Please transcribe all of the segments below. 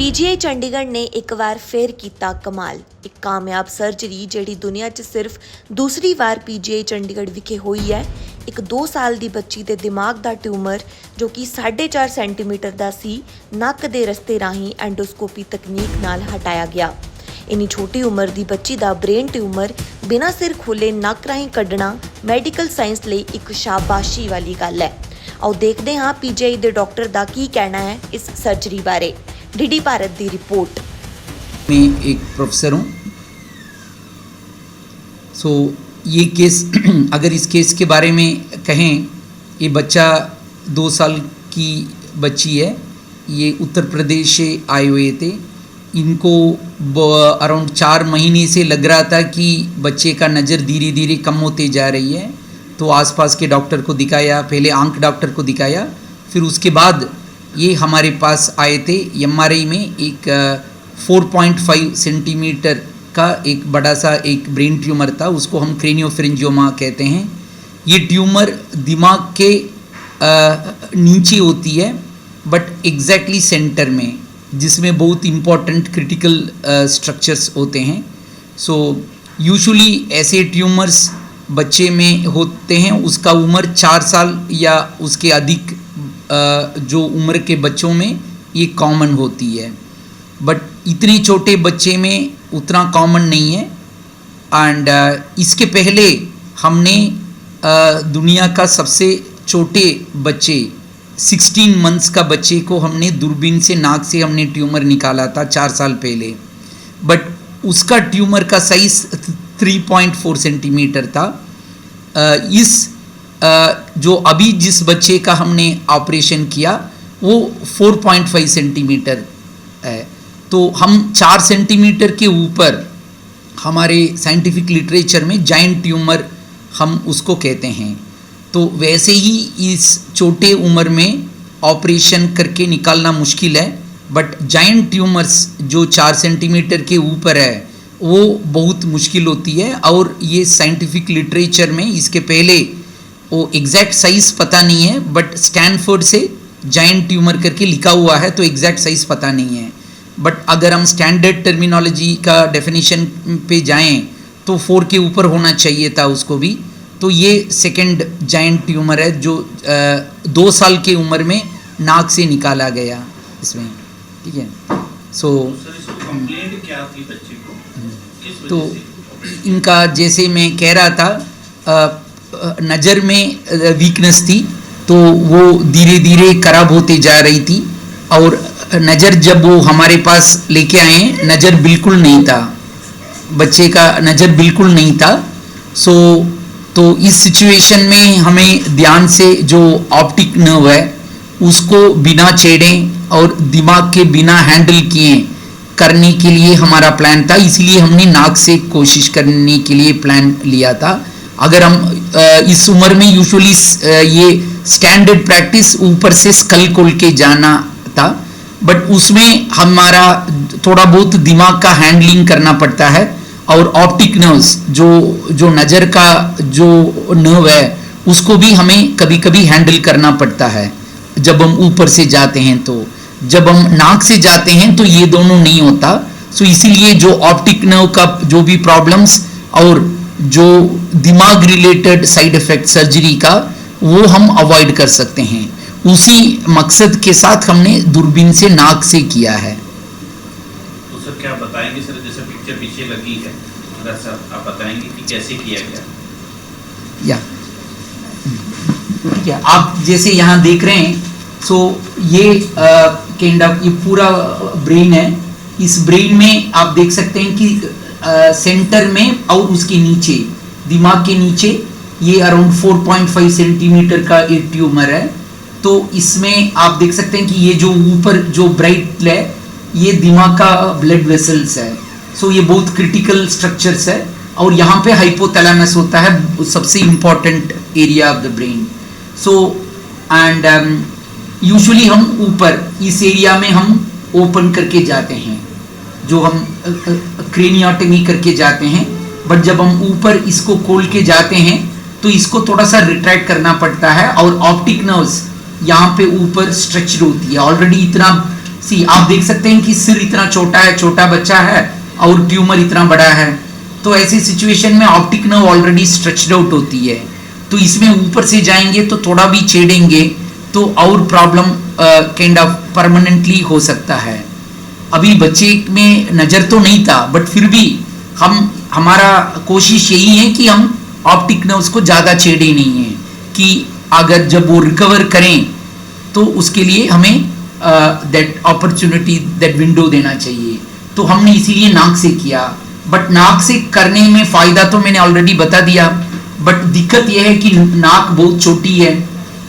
PGI Chandigarh ने एक बार फिर किया कमाल। एक कामयाब सर्जरी जिहड़ी दुनिया 'च सिर्फ दूसरी बार पीजीआई चंडीगढ़ विखे हुई है। एक 2 साल की बच्ची के दिमाग का ट्यूमर जो कि 4.5 सेंटीमीटर का सी नक के रस्ते राही एंडोस्कोपी तकनीक नाल हटाया गया। इन्नी छोटी उम्र की बच्ची का ब्रेन ट्यूमर बिना सिर खोले नक राही कढ़ना मैडिकल साइंस लिए एक शाबाशी वाली गल है। आओ देखते हाँ पीजीआई के डॉक्टर का की कहना है इस सर्जरी बारे। डीडी भारत की रिपोर्ट। मैं एक प्रोफेसर हूँ। ये केस अगर इस केस के बारे में कहें, ये बच्चा 2 साल की बच्ची है। ये उत्तर प्रदेश से आए हुए थे। इनको अराउंड 4 महीने से लग रहा था कि बच्चे का नज़र धीरे धीरे कम होते जा रही है। तो आसपास के डॉक्टर को दिखाया, पहले आंख डॉक्टर को दिखाया, फिर उसके बाद ये हमारे पास आए थे। एमआरआई में एक 4.5 सेंटीमीटर का एक बड़ा सा एक ब्रेन ट्यूमर था, उसको हम क्रेनियोफिरिंजियोमा कहते हैं। ये ट्यूमर दिमाग के नीचे होती है, बट एग्जैक्टली सेंटर में, जिसमें बहुत इम्पॉर्टेंट क्रिटिकल स्ट्रक्चर्स होते हैं। यूजुअली ऐसे ट्यूमर्स बच्चे में होते हैं, उसका उम्र 4 साल या उसके अधिक जो उम्र के बच्चों में ये कॉमन होती है, बट इतने छोटे बच्चे में उतना कॉमन नहीं है। एंड इसके पहले हमने दुनिया का सबसे छोटे बच्चे 16 मंथ्स का बच्चे को हमने दूरबीन से नाक से हमने ट्यूमर निकाला था 4 साल पहले, बट उसका ट्यूमर का साइज 3.4 सेंटीमीटर था। जो अभी जिस बच्चे का हमने ऑपरेशन किया वो 4.5 सेंटीमीटर है। तो हम 4 सेंटीमीटर के ऊपर हमारे साइंटिफिक लिटरेचर में जायंट ट्यूमर हम उसको कहते हैं। तो वैसे ही इस छोटे उम्र में ऑपरेशन करके निकालना मुश्किल है, बट जायंट ट्यूमर्स जो 4 सेंटीमीटर के ऊपर है वो बहुत मुश्किल होती है। और ये साइंटिफिक लिटरेचर में इसके पहले वो एग्जैक्ट साइज़ पता नहीं है, बट स्टैनफोर्ड से जायंट ट्यूमर करके लिखा हुआ है, तो एग्जैक्ट साइज़ पता नहीं है। बट अगर हम स्टैंडर्ड टर्मिनोलॉजी का डेफिनेशन पे जाएं तो 4 के ऊपर होना चाहिए था उसको भी। तो ये सेकंड जायंट ट्यूमर है जो 2 साल की उम्र में नाक से निकाला गया इसमें, ठीक है। कंप्लेंट क्या थी बच्चे को? तो इनका जैसे मैं कह रहा था, नज़र में वीकनेस थी, तो वो धीरे धीरे खराब होती जा रही थी। और नज़र जब वो हमारे पास लेके आए, नज़र बिल्कुल नहीं था, बच्चे का नज़र बिल्कुल नहीं था। तो इस सिचुएशन में हमें ध्यान से जो ऑप्टिक नर्व है उसको बिना छेड़े और दिमाग के बिना हैंडल किए करने के लिए हमारा प्लान था। इसलिए हमने नाक से कोशिश करने के लिए प्लान लिया था। अगर हम इस उम्र में यूजुअली ये स्टैंडर्ड प्रैक्टिस ऊपर से स्कल खोल के जाना था, बट उसमें हमारा थोड़ा बहुत दिमाग का हैंडलिंग करना पड़ता है। और ऑप्टिक नर्व्स जो नज़र का जो नर्व है उसको भी हमें कभी कभी हैंडल करना पड़ता है जब हम ऊपर से जाते हैं। तो जब हम नाक से जाते हैं तो ये दोनों नहीं होता। इसीलिए जो ऑप्टिक नर्व का जो भी प्रॉब्लम्स और जो दिमाग रिलेटेड साइड इफेक्ट सर्जरी का वो हम अवॉइड कर सकते हैं। उसी मकसद के साथ हमने दूरबीन से नाक से किया है। तो सर क्या बताएंगे सर, जैसे पिक्चर पीछे लगी है, थोड़ा सा आप बताएंगे कि कैसे किया गया? ठीक है, आप जैसे यहाँ देख रहे हैं, ये काइंड ऑफ ये पूरा ब्रेन है। इस ब्रेन में आप देख सकते हैं कि सेंटर में और उसके नीचे, दिमाग के नीचे ये अराउंड 4.5 सेंटीमीटर का एक ट्यूमर है। तो इसमें आप देख सकते हैं कि ये जो ऊपर जो ब्राइट है ये दिमाग का ब्लड वेसल्स है। ये बहुत क्रिटिकल स्ट्रक्चर्स है। और यहाँ पे हाइपोथैलेमस होता है, सबसे important area of the brain. And usually हम ऊपर इस एरिया में हम ओपन करके जाते हैं, जो हम क्रेनियोटमी करके जाते हैं। बट जब हम ऊपर इसको खोल के जाते हैं तो इसको थोड़ा सा रिट्रैक्ट करना पड़ता है। और ऑप्टिक नर्व्स यहाँ पे ऊपर स्ट्रेच होती है, ऑलरेडी इतना सी आप देख सकते हैं कि सिर इतना छोटा है, छोटा बच्चा है और ट्यूमर इतना बड़ा है, तो ऐसी सिचुएशन में optic nerve already stretched out होती है, तो इसमें ऊपर से जाएंगे तो थोड़ा भी छेड़ेंगे तो और प्रॉब्लम काइंड ऑफ परमानेंटली हो सकता है। अभी बच्चे में नज़र तो नहीं था, बट फिर भी हमारा कोशिश यही है कि हम ऑप्टिक नर्व्स को ज़्यादा छेड़े नहीं है, कि अगर जब वो रिकवर करें तो उसके लिए हमें दैट अपॉर्चुनिटी, दैट विंडो देना चाहिए। तो हमने इसीलिए नाक से किया, बट नाक से करने में फ़ायदा तो मैंने ऑलरेडी बता दिया, बट दिक्कत यह है कि नाक बहुत छोटी है।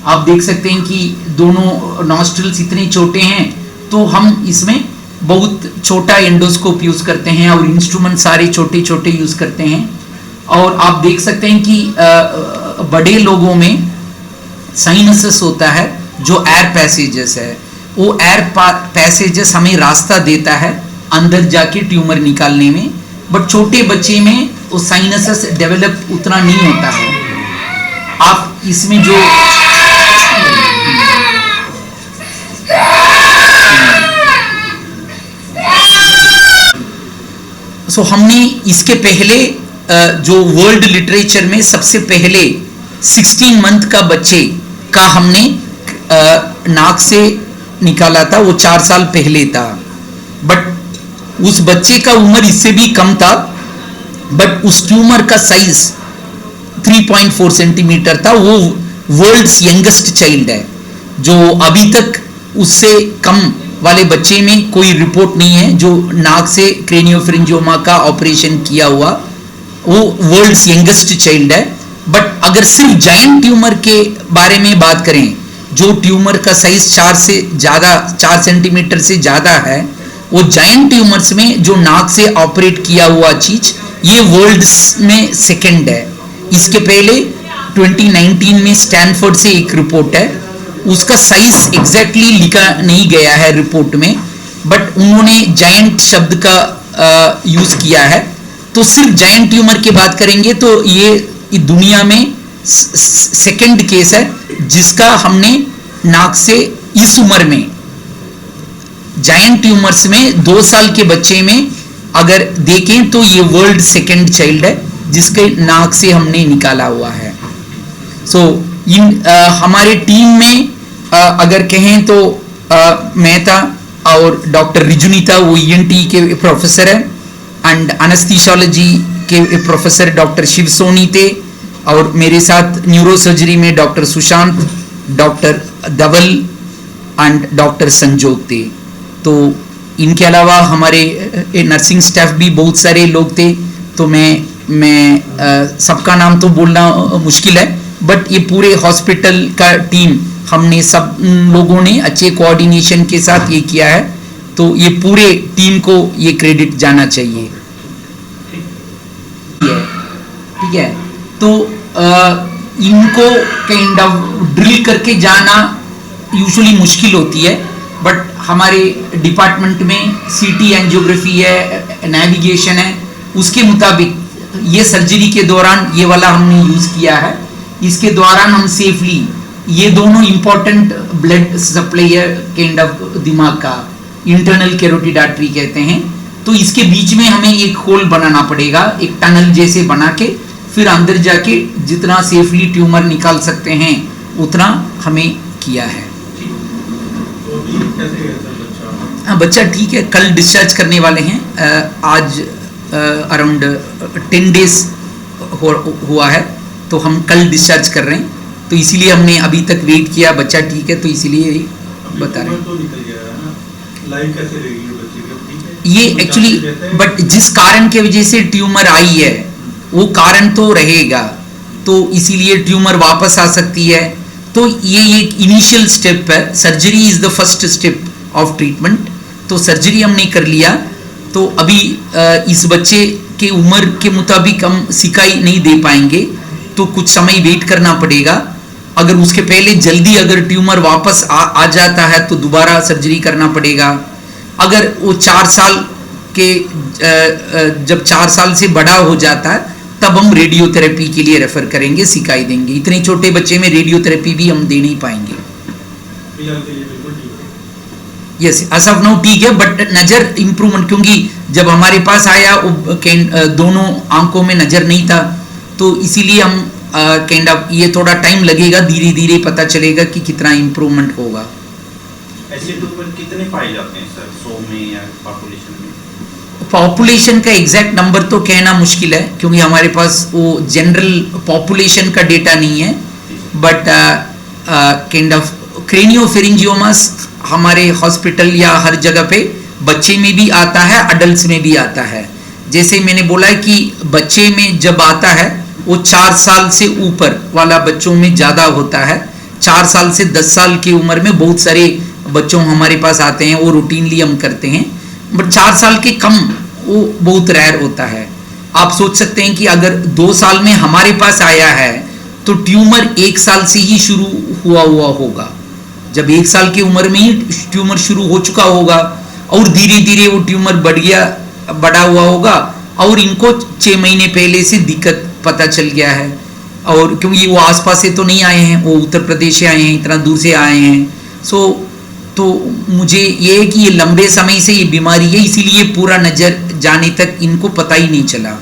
आप देख सकते हैं कि दोनों नॉस्ट्रल्स इतने छोटे हैं, तो हम इसमें बहुत छोटा एंडोस्कोप यूज़ करते हैं और इंस्ट्रूमेंट सारे छोटे छोटे यूज़ करते हैं। और आप देख सकते हैं कि बड़े लोगों में साइनसेस होता है जो एयर पैसेजेस है, वो एयर पैसेजेस हमें रास्ता देता है अंदर जाके ट्यूमर निकालने में, बट छोटे बच्चे में वो साइनसेस डेवलप उतना नहीं होता है। आप इसमें जो हमने इसके पहले जो वर्ल्ड लिटरेचर में सबसे पहले 16 मंथ का बच्चे का हमने नाक से निकाला था, वो 4 साल पहले था, बट उस बच्चे का उम्र इससे भी कम था, बट उस ट्यूमर का साइज 3.4 सेंटीमीटर था। वो वर्ल्ड्स यंगेस्ट चाइल्ड है, जो अभी तक उससे कम वाले बच्चे में कोई रिपोर्ट नहीं है जो नाक से क्रेनियोफ्रिंजियोमा का ऑपरेशन किया हुआ, वो वर्ल्ड्स यंगेस्ट चाइल्ड है। बट अगर सिर्फ जायंट ट्यूमर के बारे में बात करें, जो ट्यूमर का साइज 4 सेंटीमीटर से ज़्यादा है, वो जायंट ट्यूमर्स में जो नाक से ऑपरेट किया हुआ चीज, ये वर्ल्ड्स में सेकंड है। इसके पहले 2019 में स्टैनफोर्ड से एक रिपोर्ट है, उसका साइज एग्जैक्टली लिखा नहीं गया है रिपोर्ट में, बट उन्होंने जायंट शब्द का यूज किया है। तो सिर्फ जायंट ट्यूमर की बात करेंगे तो ये दुनिया में सेकंड केस है जिसका हमने नाक से इस उम्र में जायंट ट्यूमर्स में 2 साल के बच्चे में अगर देखें तो ये वर्ल्ड सेकंड चाइल्ड है जिसके नाक से हमने निकाला हुआ है। हमारे टीम में अगर कहें तो मैं था और डॉक्टर रिजुनीता, वो ईएनटी के प्रोफेसर है, एंड एनेस्थीसियोलॉजी के प्रोफेसर डॉक्टर शिव सोनी थे, और मेरे साथ न्यूरोसर्जरी में doctor Sushant, doctor Dhaval and doctor Sanjog थे। तो इनके अलावा हमारे नर्सिंग स्टाफ भी बहुत सारे लोग थे, तो मैं सबका नाम तो बोलना मुश्किल है, बट ये पूरे हॉस्पिटल का टीम, हमने सब लोगों ने अच्छे कोऑर्डिनेशन के साथ ये किया है, तो ये पूरे टीम को ये क्रेडिट जाना चाहिए। ठीक है, तो इनको काइंड ऑफ ड्रिल करके जाना यूजुअली मुश्किल होती है, बट हमारे डिपार्टमेंट में सीटी एंजियोग्राफी है, नेविगेशन है, उसके मुताबिक ये सर्जरी के दौरान ये वाला हमने यूज़ किया है। इसके दौरान हम सेफली, ये दोनों इंपॉर्टेंट ब्लड सप्लाई है काइंड ऑफ दिमाग का, इंटरनल कैरोटिड आर्टरी कहते हैं, तो इसके बीच में हमें एक होल बनाना पड़ेगा, एक टनल जैसे बना के, फिर अंदर जाके जितना सेफली ट्यूमर निकाल सकते हैं उतना हमें किया है। हाँ, बच्चा ठीक है, कल डिस्चार्ज करने वाले हैं। आज अराउंड 10 डेज हुआ है, तो हम कल डिस्चार्ज कर रहे हैं, तो इसीलिए हमने अभी तक वेट किया। बच्चा ठीक है, तो इसीलिए बता रहे हैं। लाइफ कैसे रहेगी बच्चे की? ये एक्चुअली, बट जिस कारण के वजह से ट्यूमर आई है वो कारण तो रहेगा, तो इसीलिए ट्यूमर वापस आ सकती है। तो ये एक इनिशियल स्टेप है, surgery is the first step of treatment. तो सर्जरी हमने कर लिया, तो अभी इस बच्चे के उम्र के मुताबिक हम सिकाई नहीं दे पाएंगे, तो कुछ समय वेट करना पड़ेगा। अगर उसके पहले जल्दी अगर ट्यूमर वापस आ जाता है तो दोबारा सर्जरी करना पड़ेगा। अगर वो 4 साल के जब 4 साल से बड़ा हो जाता है तब हम रेडियोथेरेपी के लिए रेफर करेंगे, सिकाई देंगे। इतने छोटे बच्चे में रेडियोथेरेपी भी हम दे नहीं पाएंगे। यस एज ऑफ नाउ ठीक है, बट नज़र इम्प्रूवमेंट, क्योंकि जब हमारे पास आया दोनों आंखों में नज़र नहीं था, तो इसीलिए हम काइंड ऑफ ये थोड़ा टाइम लगेगा, धीरे धीरे पता चलेगा कि कितना इम्प्रूवमेंट होगा। ऐसे ट्यूमर कितने पाए जाते हैं सर, 100 में या पॉपुलेशन में? पॉपुलेशन का एग्जैक्ट नंबर तो कहना मुश्किल है, क्योंकि हमारे पास वो जनरल पॉपुलेशन का डेटा नहीं है, बट काइंड ऑफ क्रेनियोफेरिंजियोमास हमारे हॉस्पिटल या हर जगह पे बच्चे में भी आता है, अडल्ट में भी आता है। जैसे मैंने बोला है कि बच्चे में जब आता है वो 4 साल से ऊपर वाला बच्चों में ज़्यादा होता है। 4 साल से 10 साल की उम्र में बहुत सारे बच्चों हमारे पास आते हैं, वो रूटीनली हम करते हैं, बट 4 साल के कम वो बहुत रेयर होता है। आप सोच सकते हैं कि अगर 2 साल में हमारे पास आया है तो ट्यूमर 1 साल से ही शुरू हुआ होगा। जब 1 साल की उम्र में ही ट्यूमर शुरू हो चुका होगा और धीरे धीरे वो ट्यूमर बड़ा हुआ होगा, और इनको 6 महीने पहले से दिक्कत पता चल गया है, और क्योंकि वो आसपास से तो नहीं आए हैं, वो उत्तर प्रदेश से आए हैं, इतना दूर से आए हैं। तो मुझे ये है कि ये लंबे समय से ये बीमारी है, इसीलिए पूरा नज़र जाने तक इनको पता ही नहीं चला।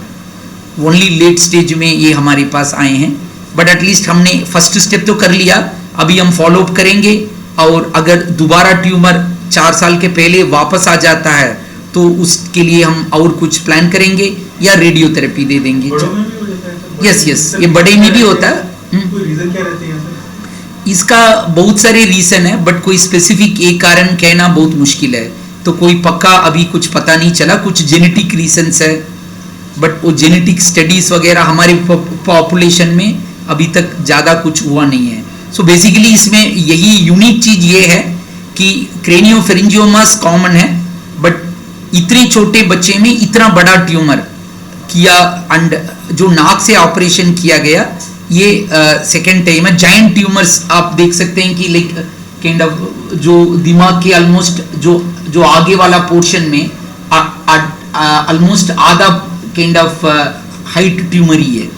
ओनली लेट स्टेज में ये हमारे पास आए हैं, बट एटलीस्ट हमने फर्स्ट स्टेप तो कर लिया। अभी हम फॉलोअप करेंगे, और अगर दोबारा ट्यूमर 4 साल के पहले वापस आ जाता है तो उसके लिए हम और कुछ प्लान करेंगे या रेडियोथेरेपी दे देंगे। बड़ों में भी हो जाता है सर? यस, ये बड़े में भी होता है। कोई रीजन क्या रहते हैं सर? इसका बहुत सारे रीज़न है, बट कोई स्पेसिफिक एक कारण कहना बहुत मुश्किल है, तो कोई पक्का अभी कुछ पता नहीं चला। कुछ जेनेटिक रीजंस है, बट वो जेनेटिक स्टडीज़ वगैरह हमारे पॉपुलेशन में अभी तक ज़्यादा कुछ हुआ नहीं है। सो बेसिकली इसमें यही यूनिक चीज़ ये है कि क्रेनियोफेरिंजियोमास कॉमन है, बट इतने छोटे बच्चे में इतना बड़ा ट्यूमर किया, एंड जो नाक से ऑपरेशन किया गया ये सेकेंड टाइम है। जायंट ट्यूमर्स आप देख सकते हैं कि लाइक काइंड ऑफ जो दिमाग के ऑलमोस्ट जो आगे वाला पोर्शन में ऑलमोस्ट आधा काइंड ऑफ हाइट ट्यूमर ही है।